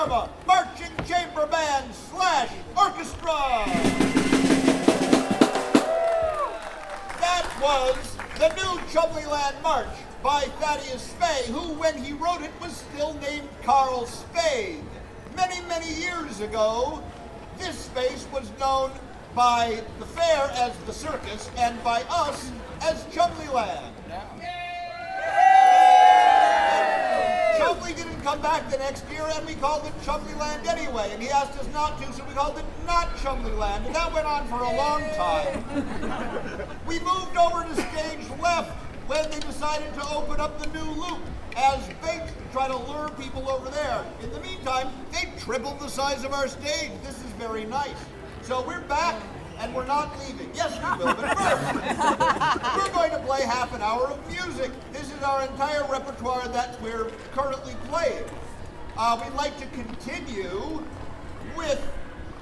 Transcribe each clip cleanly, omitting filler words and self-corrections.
Parma Marching Chamber Band / Orchestra. That was the new Chumleyland March by Thaddeus Spey, who, when he wrote it, was still named Carl Spade. Many, many years ago, this space was known by the fair as the circus and by us as Chumleyland. Chumley didn't come back the next year, and we called it Chumleyland anyway, and he asked us not to, so we called it not Chumleyland, and that went on for a long time. We moved over to stage left when they decided to open up the new loop as bait to try to lure people over there. In the meantime, they tripled the size of our stage. This is very nice. So we're back, and we're not leaving. Yes, we will, but first, we're going to play half an hour of music. This is our entire repertoire that we're currently playing. We'd like to continue with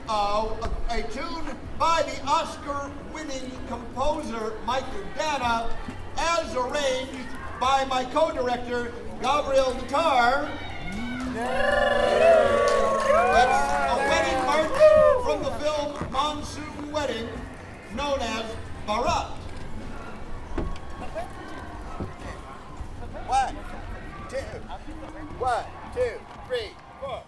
a tune by the Oscar-winning composer Michael Dana, as arranged by my co-director, Gabriel Natar. It's a wedding march from the film Monsoon Wedding, known as Barat. 1, 2, 1, 2, 3, 4.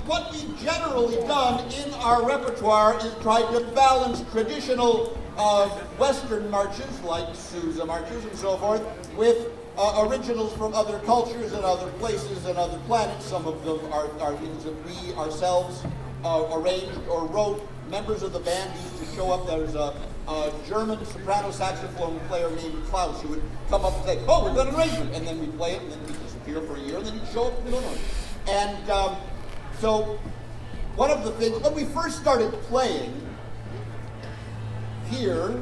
What we've generally done in our repertoire is try to balance traditional Western marches, like Sousa marches and so forth, with originals from other cultures and other places and other planets. Some of them are things that we ourselves arranged or wrote. Members of the band used to show up. There's a German soprano saxophone player named Klaus who would come up and say, "Oh, we've got an arrangement," and then we'd play it, and then we'd disappear for a year, and then he'd show up and And so one of the things, when we first started playing here,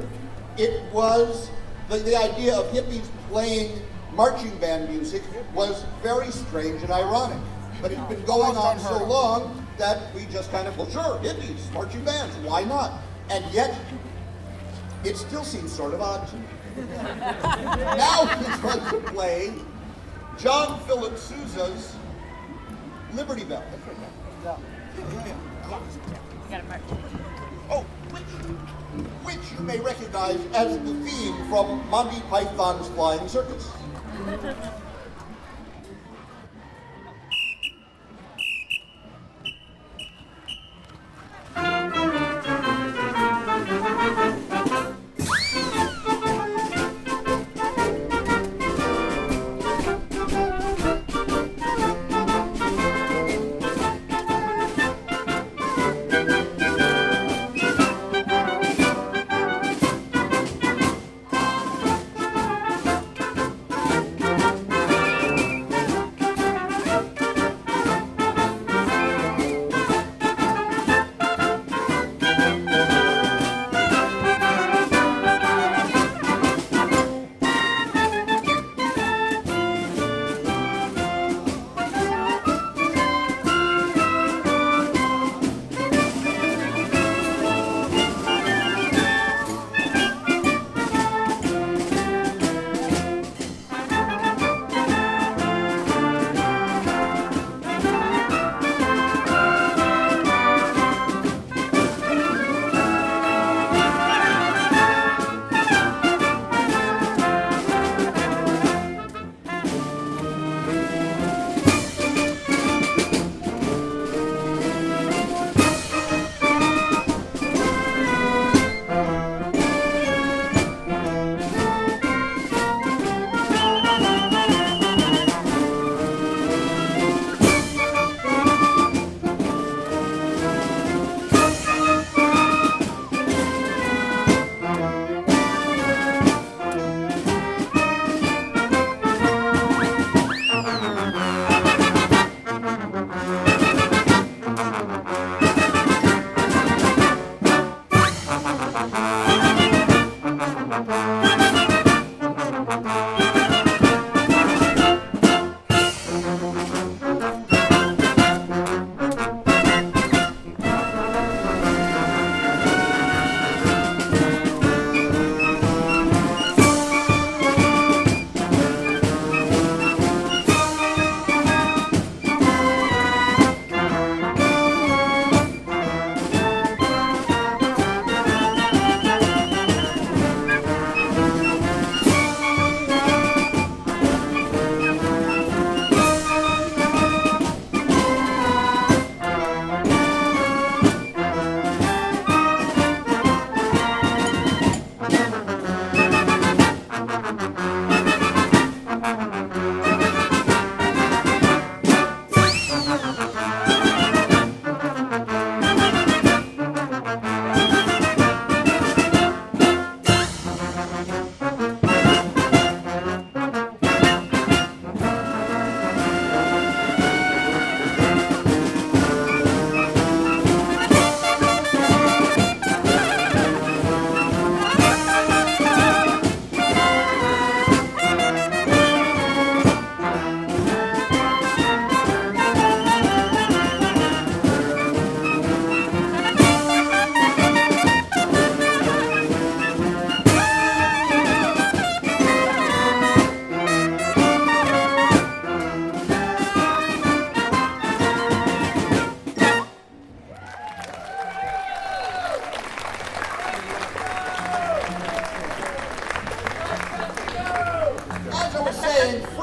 it was the idea of hippies playing marching band music was very strange and ironic. But it's been going on so long that we just kind of, well, sure, hippies, marching bands, why not? And yet, it still seems sort of odd to me. Now we're going to play John Philip Sousa's Liberty Bell. Oh, which you may recognize as the theme from Monty Python's Flying Circus.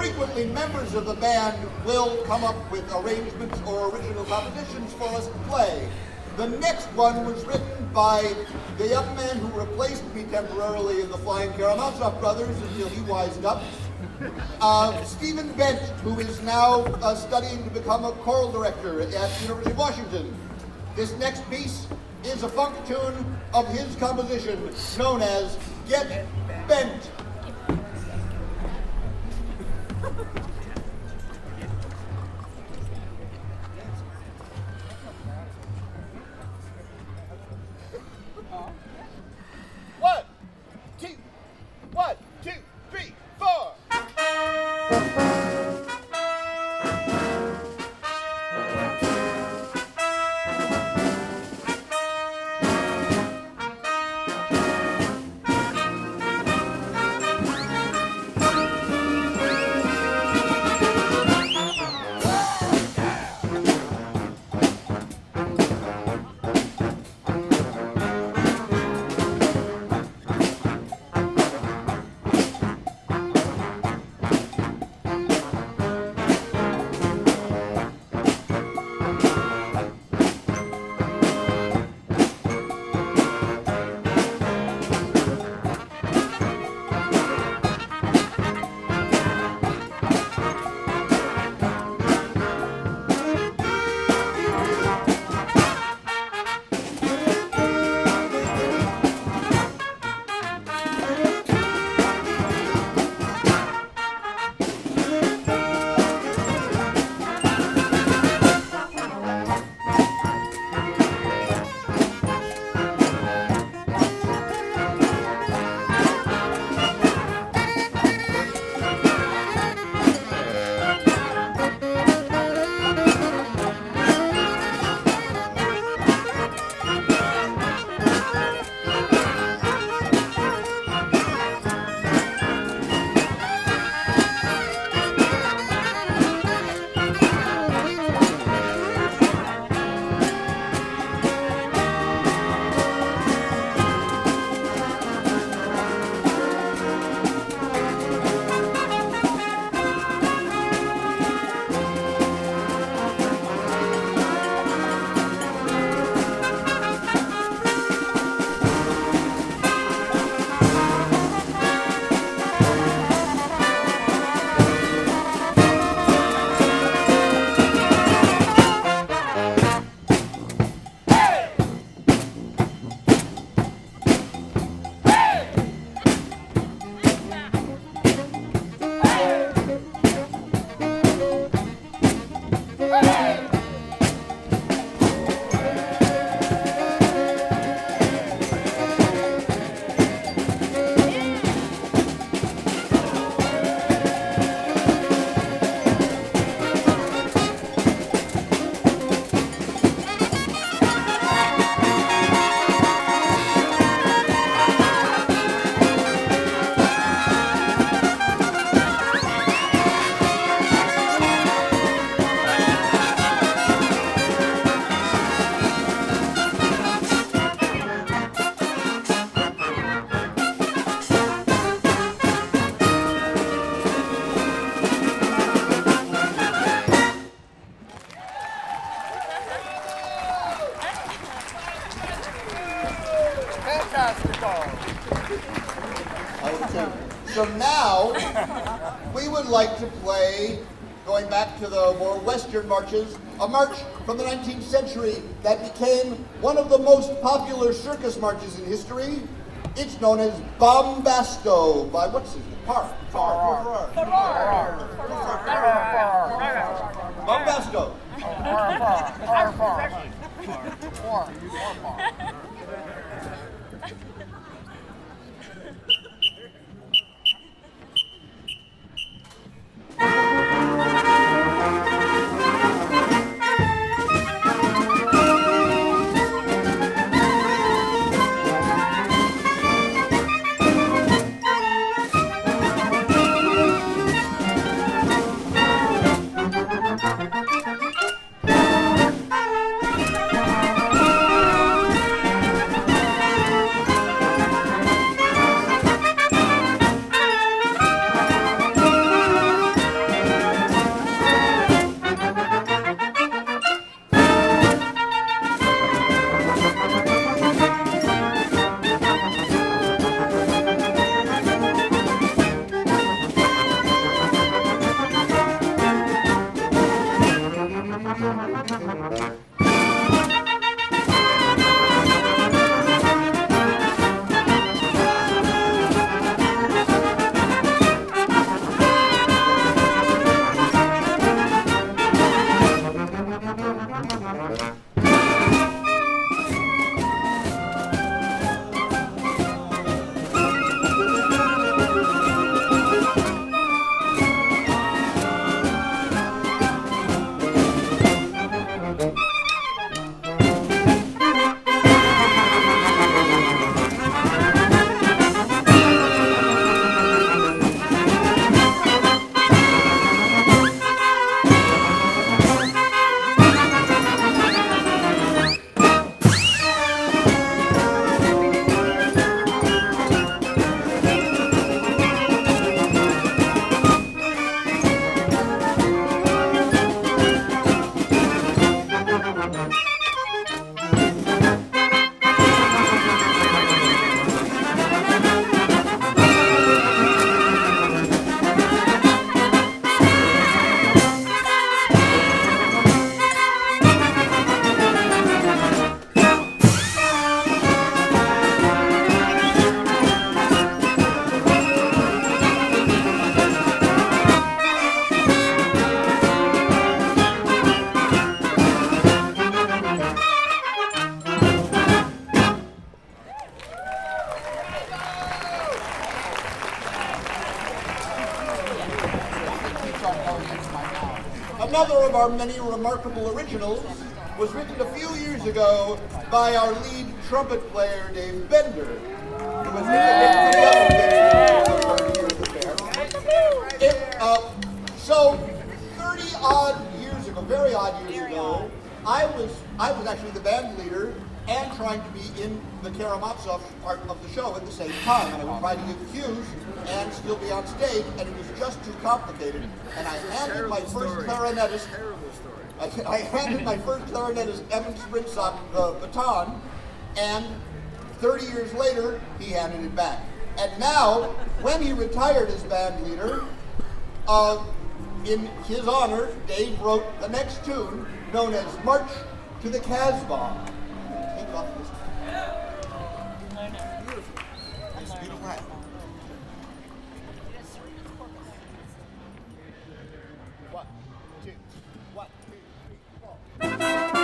frequently members of the band will come up with arrangements or original compositions for us to play. The next one was written by the young man who replaced me temporarily in the Flying Karamazov Brothers until he wised up. Stephen Bent, who is now studying to become a choral director at the University of Washington. This next piece is a funk tune of his composition known as Get Bent. One, two, three, four. Okay. So now we would like to play, going back to the more Western marches, a march from the 19th century that became one of the most popular circus marches in history. It's known as Bombasto by what's his name? Bombasto. another of our many remarkable originals was written a few years ago by our lead trumpet player, Dave Bender. It was written so 30 odd years ago, very odd years ago, I was actually the band leader and trying to be in the Karamazov part of the show at the same time. And I would try to give cues and still be on stage, and it was just too complicated. And I handed my first clarinetist, I handed my first clarinetist, Evan Sprinsock, the baton, and 30 years later, he handed it back. And now, when he retired as band leader, in his honor, Dave wrote the next tune, known as March to the Casbah. Take off this. Beautiful. That's beautiful. One, two, 3, 4.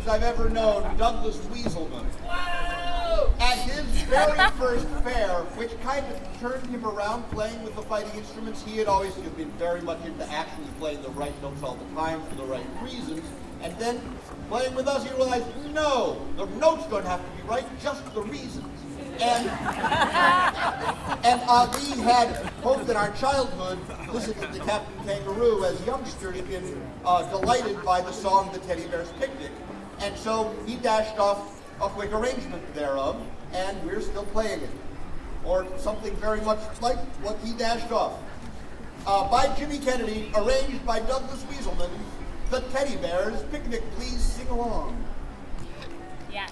musicians I've ever known, Douglas Weaselman. At his very first fair, which kind of turned him around playing with the fighting instruments, he had always been very much into actually playing the right notes all the time for the right reasons. And then playing with us, he realized, no, the notes don't have to be right, just the reasons. And we had hoped in our childhood, listening to Captain Kangaroo as youngsters, been delighted by the song The Teddy Bear's Picnic. And so he dashed off a quick arrangement thereof, and we're still playing it. Or something very much like what he dashed off. By Jimmy Kennedy, arranged by Douglas Weaselman, The Teddy Bear's Picnic. Please sing along. Yes.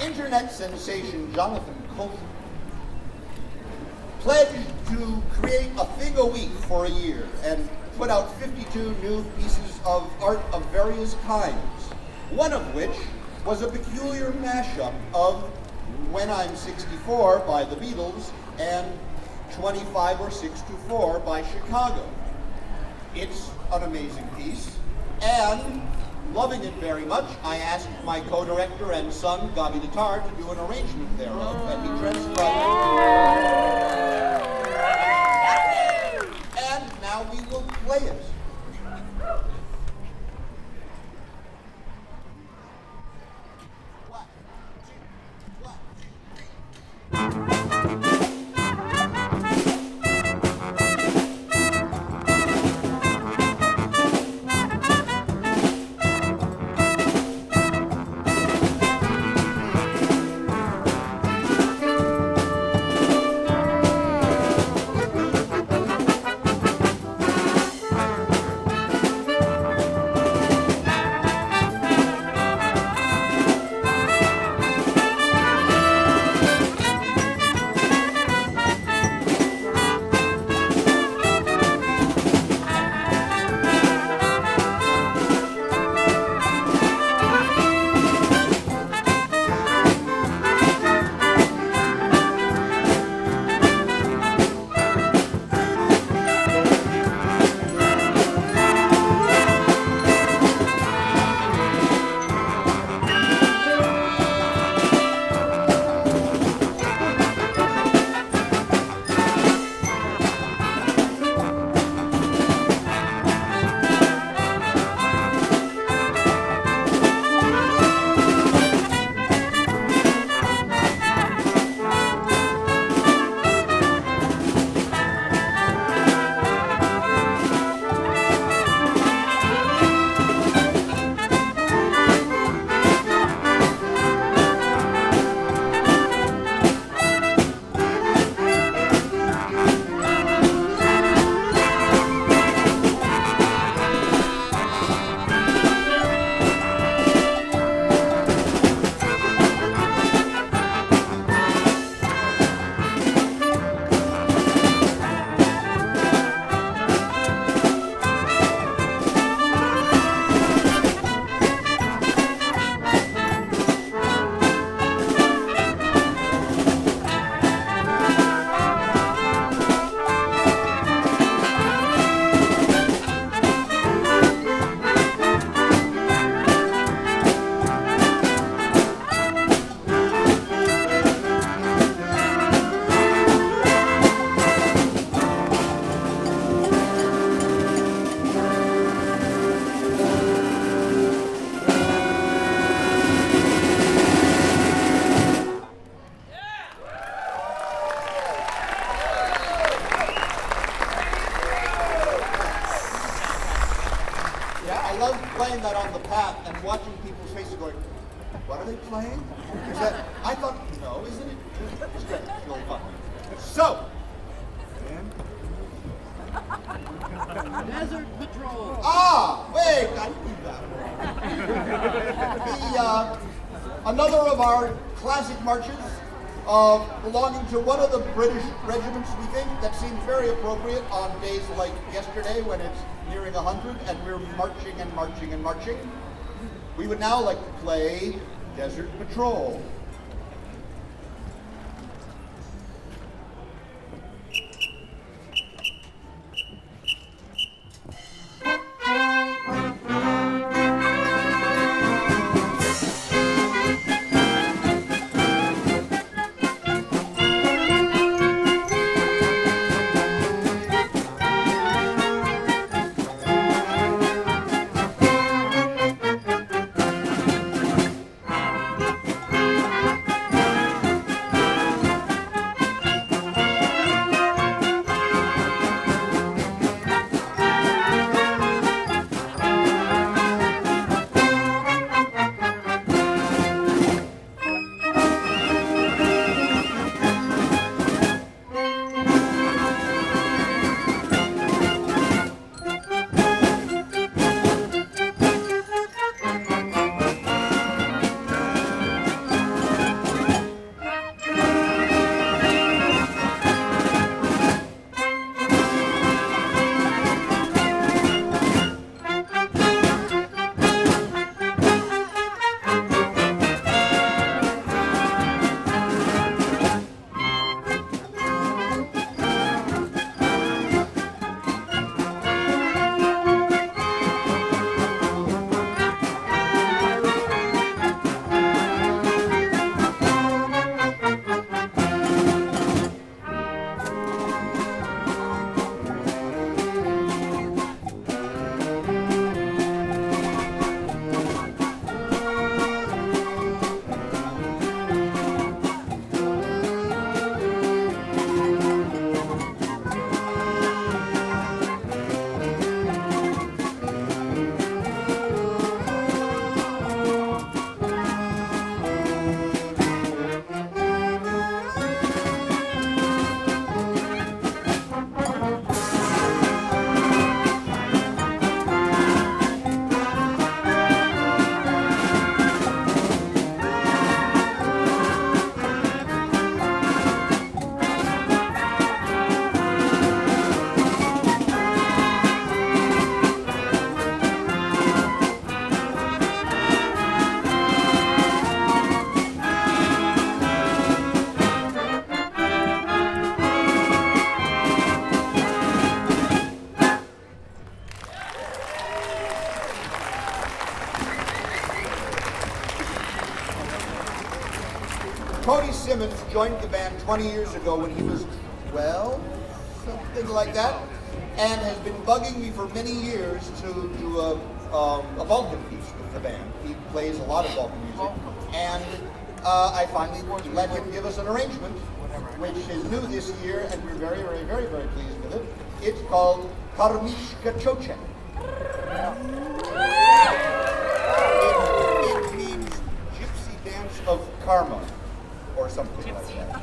Internet sensation Jonathan Coulton pledged to create a thing a week for a year and put out 52 new pieces of art of various kinds, one of which was a peculiar mashup of When I'm 64 by the Beatles and 25 or 6 to 4 by Chicago. It's an amazing piece, and loving it very much, I asked my co-director and son, Gabi Natar, to do an arrangement thereof, and he transcribed it. And now we will play it. I love playing that on the path and watching people's faces going, what are they playing? Is that, I thought, no, isn't it? It's great. It's really fun. So, Desert Patrol. wait, I knew that. Another of our classic marches belonging to one of the British regiments, we think, that seems very appropriate on days like yesterday when it's nearing 100 and we're marching and marching and marching. We would now like to play Desert Patrol. Cody Simmons joined the band 20 years ago when he was 12, something like that, and has been bugging me for many years to do a Balkan piece with the band. He plays a lot of Balkan music, and I finally let him give us an arrangement, which is new this year, and we're very, very, very, very pleased with it. It's called Karmishka Choche. It means Gypsy Dance of Karma, or something like that.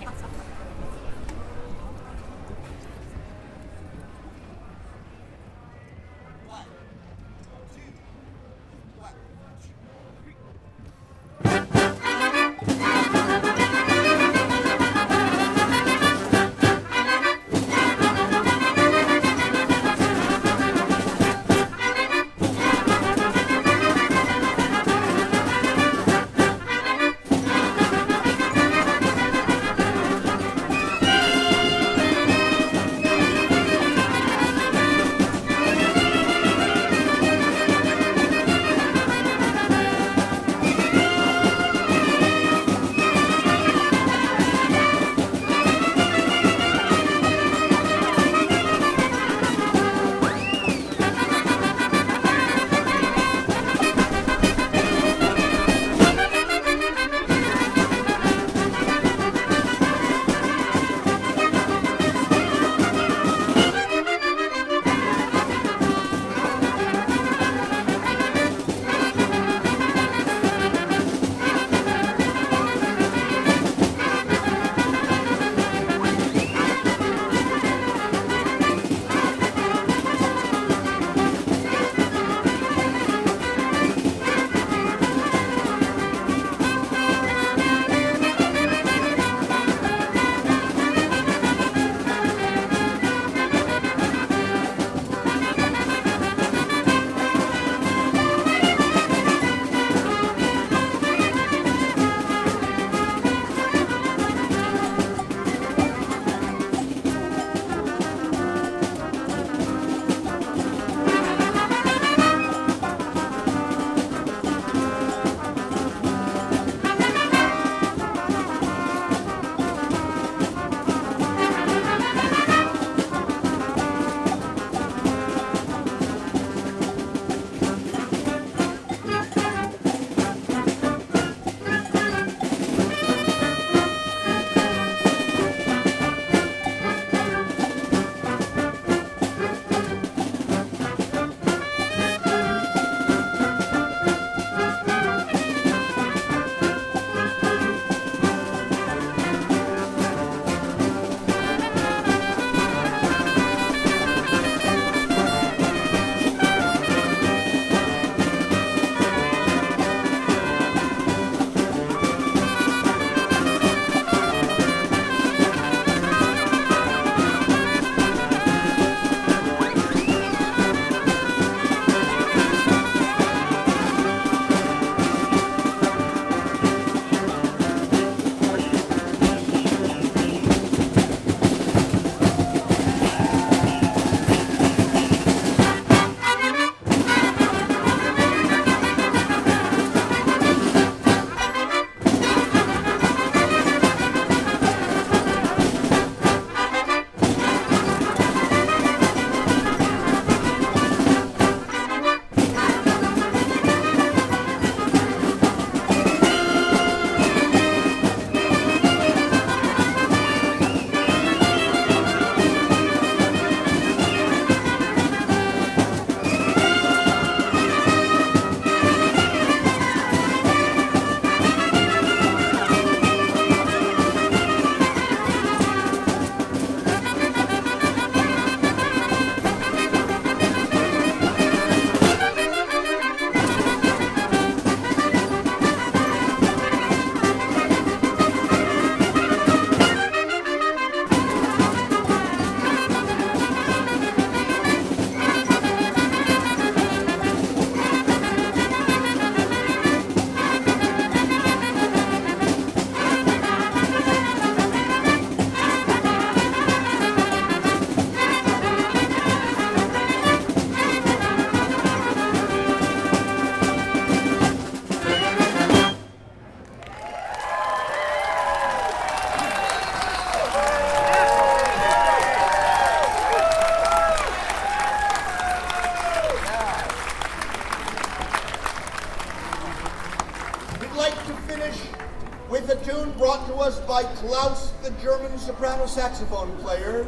tune brought to us by Klaus, the German soprano saxophone player.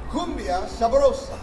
Cumbia Saborosa.